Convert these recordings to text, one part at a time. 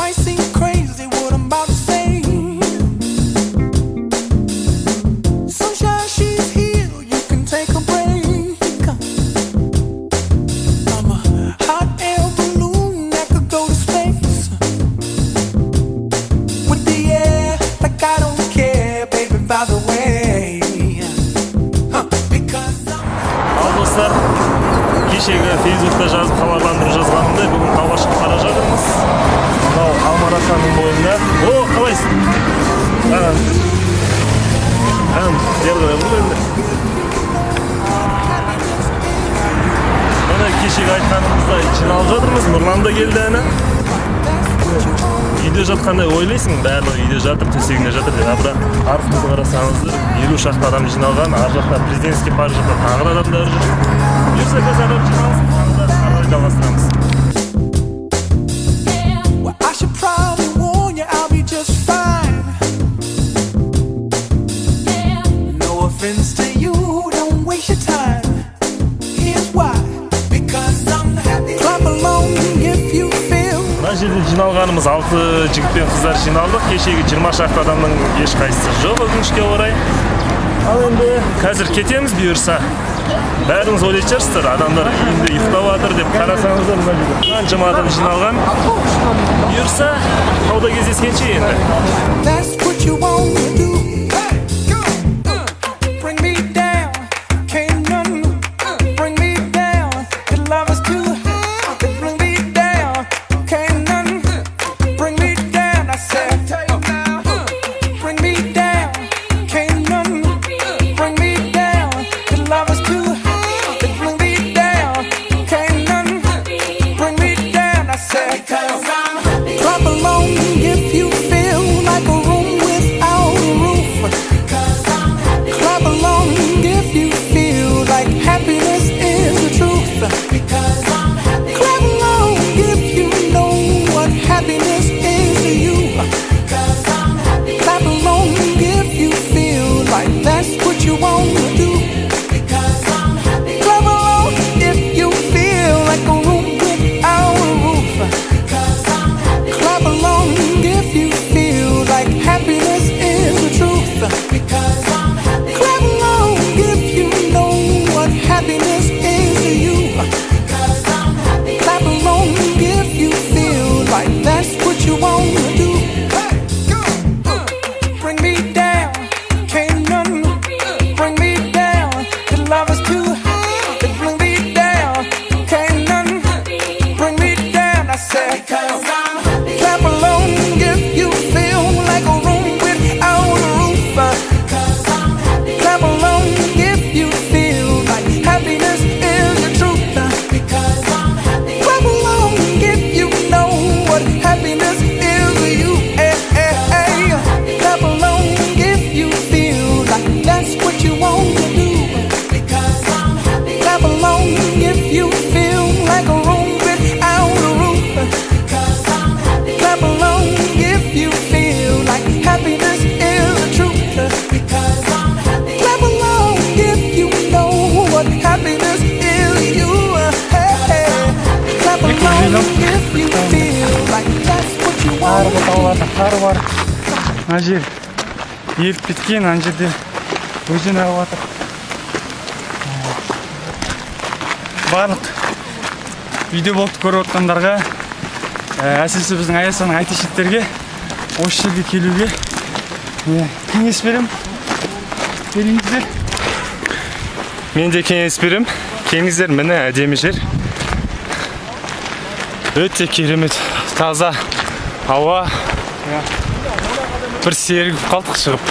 might seem crazy what I'm about to say. Sunshine, she's here, you can take a break. I'm a hot air balloon that could go to space. With the air, like I don't care, baby, by the way. Because Ал достар, кешегі Фейсбукта жазып хабарландырып жазғанымдай бүгін тауға шығып бара жатырмыз. Мынау Алмарасаның бойында. О, қалайсың? Бері қарай бұл енді. Мына кешегі айтқанымыздай жиналып жатырмыз. Нұрлан да келді әні. Үйде жатқандай ойлайсың, барлығы үйде жатыр, төсегінде жатыр деп. Бірақ артымызды қарасаңыздар, 50 шақты адам жиналған, ар жақта президентский парк жақта тағы да адамдар жүр. Бұйырса қазір адам жиналсын, ары қарай жалғастырамыз. well, I should probably warn you, I'll be just fine. No offense to you, don't waste your time. Here's why. Because I'm happy. Clap along if you feel. Мына жерде жиналғанымыз 6 жігіт пен қыздар жиналдық. Кешегі 20 шақты адамның ешқайсысы жоқ өкінішке орай. Ал енді қазір кетеміз бұйырса. Бәріңіз ойлайтын шығарсыздар, адамдар үйінде ұйықтап жатыр деп. Қарасаңыздар, мына жерде қаншама адам жиналған. Бұйырса тауда кездескенше енді. That's what you want to do. Bring me down. Can't none bring me down. Your love is too high. Bring me down. Can't none bring me down. I said, bring me down. Can't none bring me down. Your love is too high. Bring me down. Can't none bring me down. I said, clap along if you feel like a room without a roof. Clap along if you feel like happiness is the truth. Clap along if you know what happiness is to you. Clap along if you feel like that's what you want to do. Clap along if you feel like a room without a roof. Clap along if you feel like happiness is the truth. Clap along if you know what happiness is to you. Clap along if you feel like that's what you want to do. Bring me down, can't none bring me down. Your love is too high, bring me down, can't none bring me down. I said, clap along if you feel like a room without a roof. Clap along if you feel like happiness is the truth. Clap along if you know what happiness is to you. Clap along if you feel like that's what you want to do. Clap along if you feel like a room without a roof. Clap along if you feel like happiness is the truth. Clap along if you know what happiness is to you. Clap along if you feel like that's what you want to do. Қар бар. Ана жер еріп кеткен, ана жерде өзен ағып жатыр. Барлық видео болды көріп отқандарға, әсіресе біздің Аясаның айтышеттерге осы жерге келуге кеңес берем. Келіңіздер. Мен де кеңес берем. Келіңіздер, міне әдемі жер. Өте керемет, таза ауа. Бір сергіп қалдық шығып.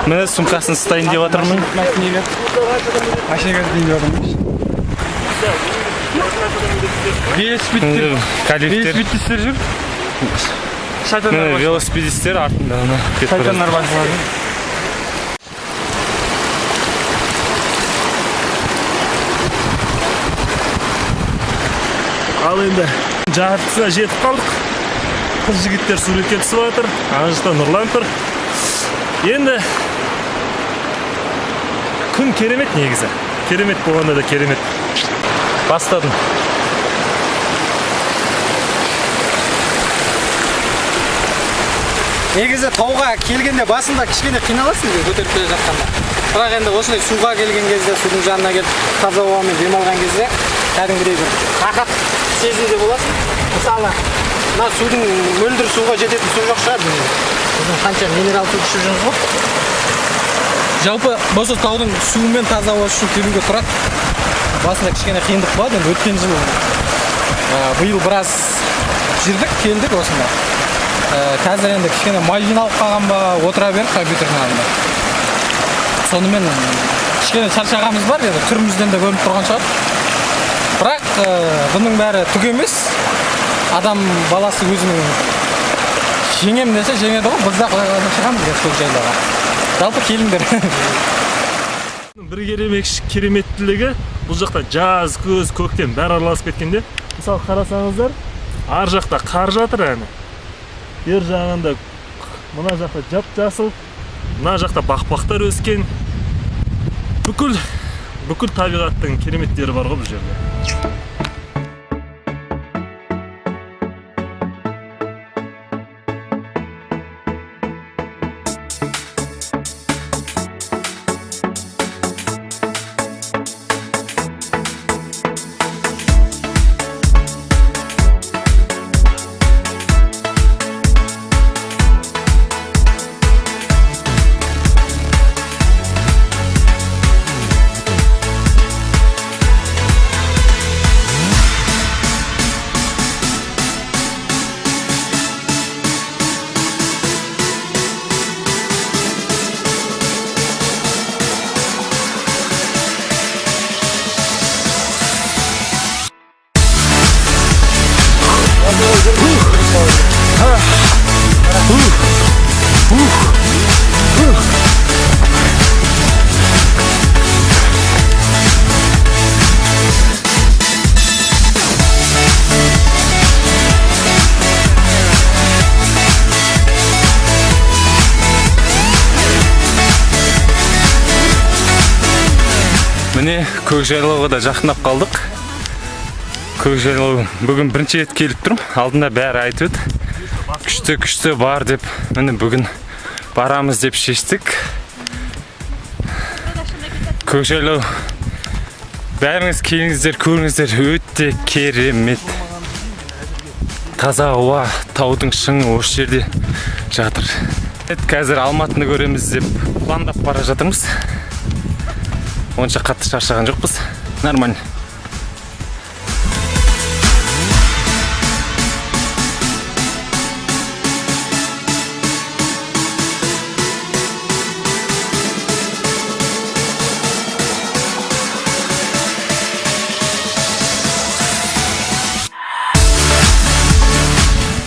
Міне сумкасын ұстайын деп жатырмын. Машинаға дейін деп жатырмын. Велосипедистер жүр. Міне велосипедистер артында. Шайтандар басылады. Ал енді жартысына жетіп қалдық. Қыз жігіттер суретке түсіп жатыр. Ана жақта Нұрлан тұр. Енді күн керемет негізі. Керемет болғанда да керемет. Бастадым. негізі тауға келгенде басында кішкене қиналасың көтеріп келе жатқанда. Бірақ енді осындай суға келген кезде, судың жанына келіп таза ауамен демалған кезде кәдімгідей бір рахат сезімде боласың. Мысалы, мына судың мөлдір суға жететін су жоқ шығар. Біздің қанша минерал су ішіп жүрміз ғой. Жалпы осы таудың суымен таза ауа ішу келуге тұрады. Басында кішкене қиындық болады. Енді өткен жыл биыл біраз жүрдік, келдік осында. Қазір енді кішкене май жиналып қалған ба, отыра беріп компьютердің алдында. Сонымен кішкене шаршағанымыз бар, енді түрімізден де көрініп тұрған шығар. Бірақ бұның бәрі түк емес. Адам баласы өзінің жеңем десе жеңеді ғой, біз де құдайға шығамыз көкжайлауға. Жалпы келіңдер. Бір кереметтілігі бұл жақта жаз, көз, көктем бәрі араласып кеткенде. Мысалы қарасаңыздар, ар жақта қар жатыр әні. Бер жағында мына жақта жап-жасыл, мына жақта бақпақтар өскен. Бүкіл табиғаттың кереметтері бар ғой бұл жерде. Міне Көкжайлауға да жақындап қалдық. Көкжайлау бүгін бірінші рет келіп тұрмын. Алдында бәрі айтып еді. Күшті бар деп, міне бүгін барамыз деп шештік. Көкжайлау бәріңіз келіңіздер, көріңіздер, өте керемет. Таза ауа, таудың шыңы осы жерде жатыр. Қазір Алматыны көреміз деп пландап бара жатырмыз. Онша қатты шаршаған жоқпыз. Нормально.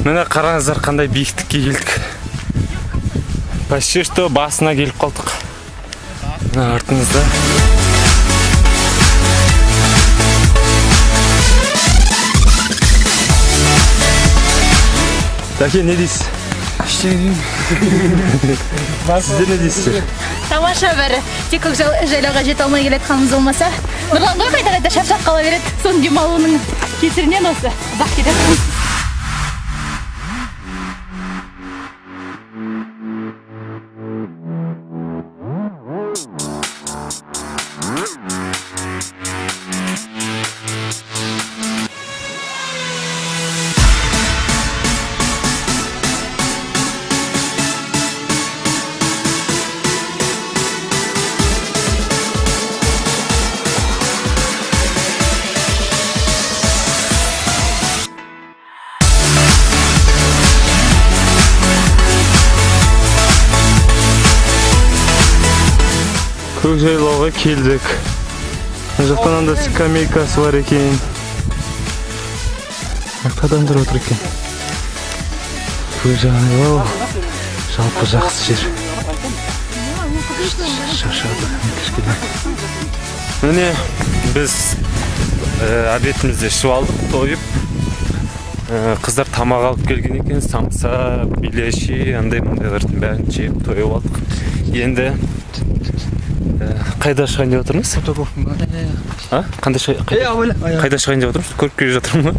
Міне қараңыздар қандай биіктікке келдік. Почти что басына келіп қалдық. Мына артымызда. Дәке, не дейсіз? Ештеңе. Сіздер не дейсіздер? Тамаша бәрі. Тек Көкжайлауға жете алмай келетқанымыз болмаса, Нұрлан ғой қайта-қайта шаршап қала береді. Соның демалуының кесірінен осы ұзақ кетеді. Көкжайлауға келдік. Жақтан анда скамейкасы бар екен. Адамдар отыр екен. Көкжайлау жалпы жақсы жер. Шаршады кішкене. Міне біз обедімізді ішіп алдық, тойып. Қыздар тамақ алып келген екен. Самса, билеши, андай-мындайлардың бәрін жеп тойып алдық. Енді Қайда шығайын деп отырмыз? А? Қайда шығайын деп отырмыз? Көріп келе жатырмын ба?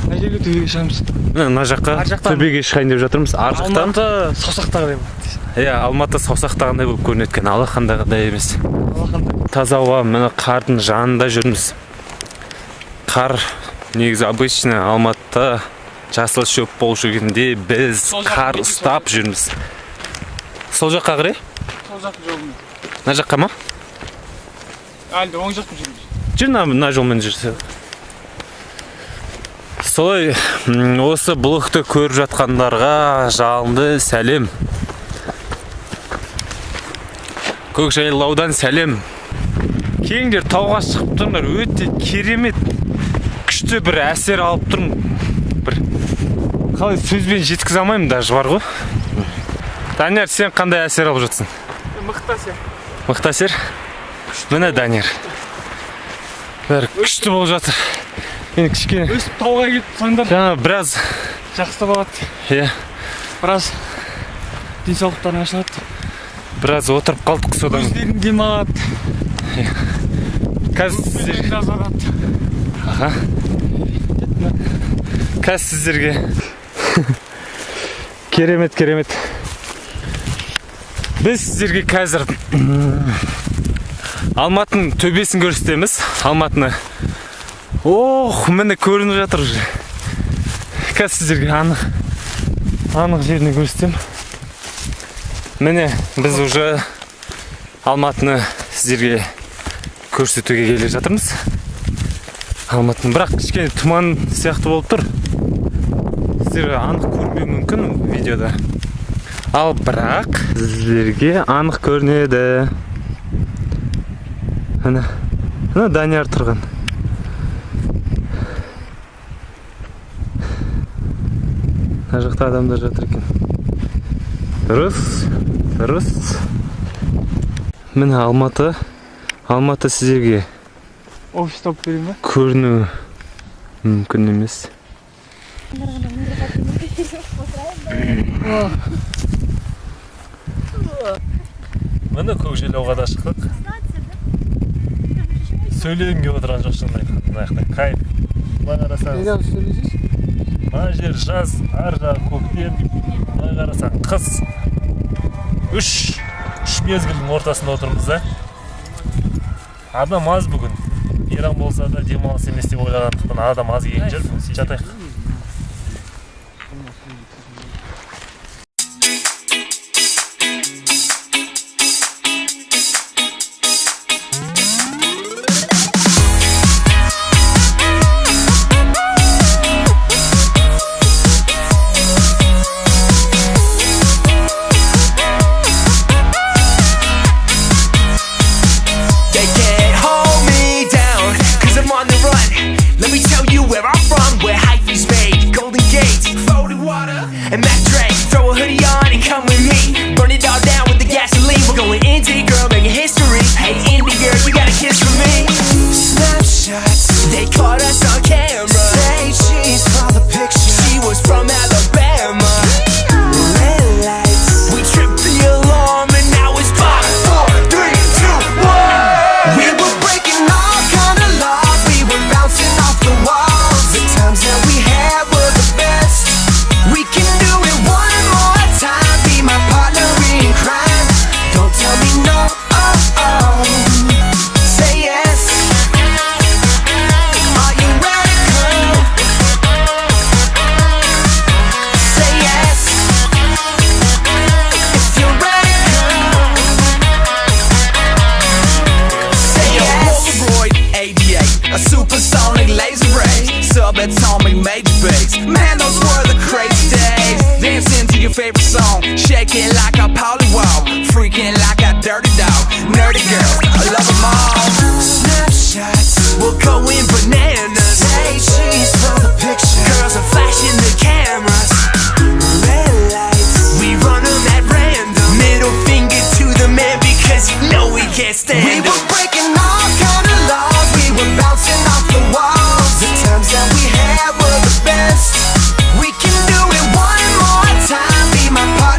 Мына жерге төбеге шығамыз. Мына жаққа төбеге шығайын деп жатырмыз. Ар жақтан Алматы саусақтағыдай болады. Иә, Алматы саусақтағандай болып көрінеді екен, алақандағыдай емес. Таза ауа, міне қардың жанында жүрміз. Қар негізі обычно Алматыда жасыл шөп болушы кезінде біз қар ұстап жүрміз. Сол жаққа қарай? Сол жақ жолмен. Мына жаққа ма? Әлде оң жаққа жүрміз. Жүр мына жолмен жүрсе. Солай осы блогты көріп жатқандарға жалынды сәлем. Көкжайлаудан сәлем. Келіңдер, тауға шығып тұрыңдар, өте керемет, күшті бір әсер алып тұрмын. Бір қалай сөзбен жеткізе алмаймын даже бар ғой. Данияр, сен қандай әсер алып жатсың? Мықты әсер. Мықты әсер? Міне Данияр. Бәрі күшті болып жатыр. Енді кішкене Өстіп тауға келіп тұрсаңдар жаңа біраз жақсы болады. иә, Біраз денсаулықтарың ашылады. біраз отырып қалдық содан. Көздерің демалады. Қазір сіздерге жазарады. аха. Қазір сіздерге керемет. Біз сіздерге қазір Алматының төбесін көрсетеміз. Алматыны. Ох, міне көрініп жатыр уже. Қазір сіздерге анық жеріне көрсетем. Міне біз уже Алматыны сіздерге көрсетуге келе жатырмыз. Алматының, бірақ кішкене тұман сияқты болып тұр. Сіздерге анық көрмеу мүмкін видеода. Ал бірақ сіздерге анық көрінеді. Міне Данияр тұрған. Мына жақта адамдар жатыр екен. Дұрыс. Міне Алматы сіздерге Офис тауып берейін ба? көріну мүмкін емес. Міне Көкжайлауға да шықтық. Сөйлегім келіп отырған жоқ шынымен. Кайф. Былай қарасаңыз, мына жер жаз, ар жағы көктем. Былай қарасаң қыс. Үш мезгілдің ортасында отырмыз да. Адам аз бүгін. Мейрам болса да демалыс емес деп ойлағандықтан адам аз келген жер. Жатайық. And Mac Dre, throw a hoodie on and come with me. Burn it all down with the gasoline. We're going indie, girl, making history. Hey, indie girl, you got a kiss for me. Snapshots, they caught us on camera. Say cheese for the picture. She was from Alabama. Red lights, we tripped the alarm and now it's 5, 4, 3, 2, 1. We were breaking all kind of laws. We were bouncing off the walls. The times that we had were the best. We can do it one more time. Be my partner in crime. Don't tell me no. Say yes. Are you ready, girl? Say yes. If you're ready, girl. Say yes. Polaroid ADA, a supersonic laser ray, subatomic major bass. Man, those were the crazy days. Dancing to your favorite song, shaking like a polywall, freaking like a dirty dog. Nerdy girls, I love them all. Snapshots, we're going bananas. Say cheese for the picture. Girls are flashing the cameras. Red lights, we run them at random. Middle finger to the man because you know we can't stand them. We were breaking all kind of laws. We were bouncing off the walls. The times that we had were the best. We can do it one more time. Be my partner.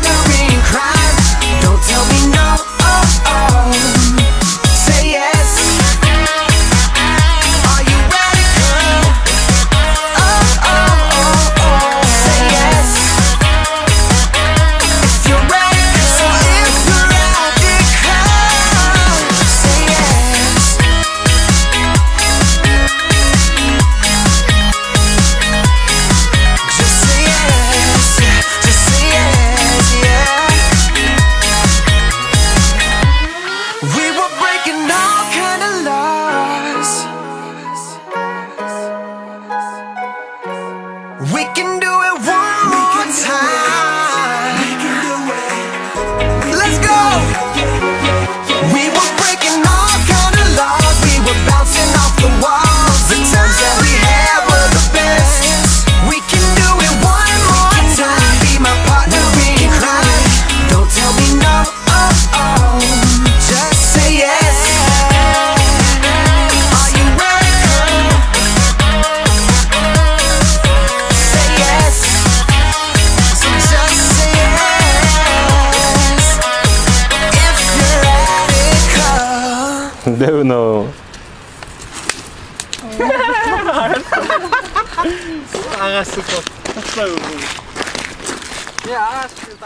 We can do it one more time. Let's go. We were breaking all kind of laws. We were bouncing off the walls. The times that we had were the best. We can do it one more time. Be my partner in crime. Don't tell me no. Just say yes. Are you ready, girl? Say yes. So just say yes. If you're ready, girl. 대우너. 아가씨 거. 야, 아가씨 나.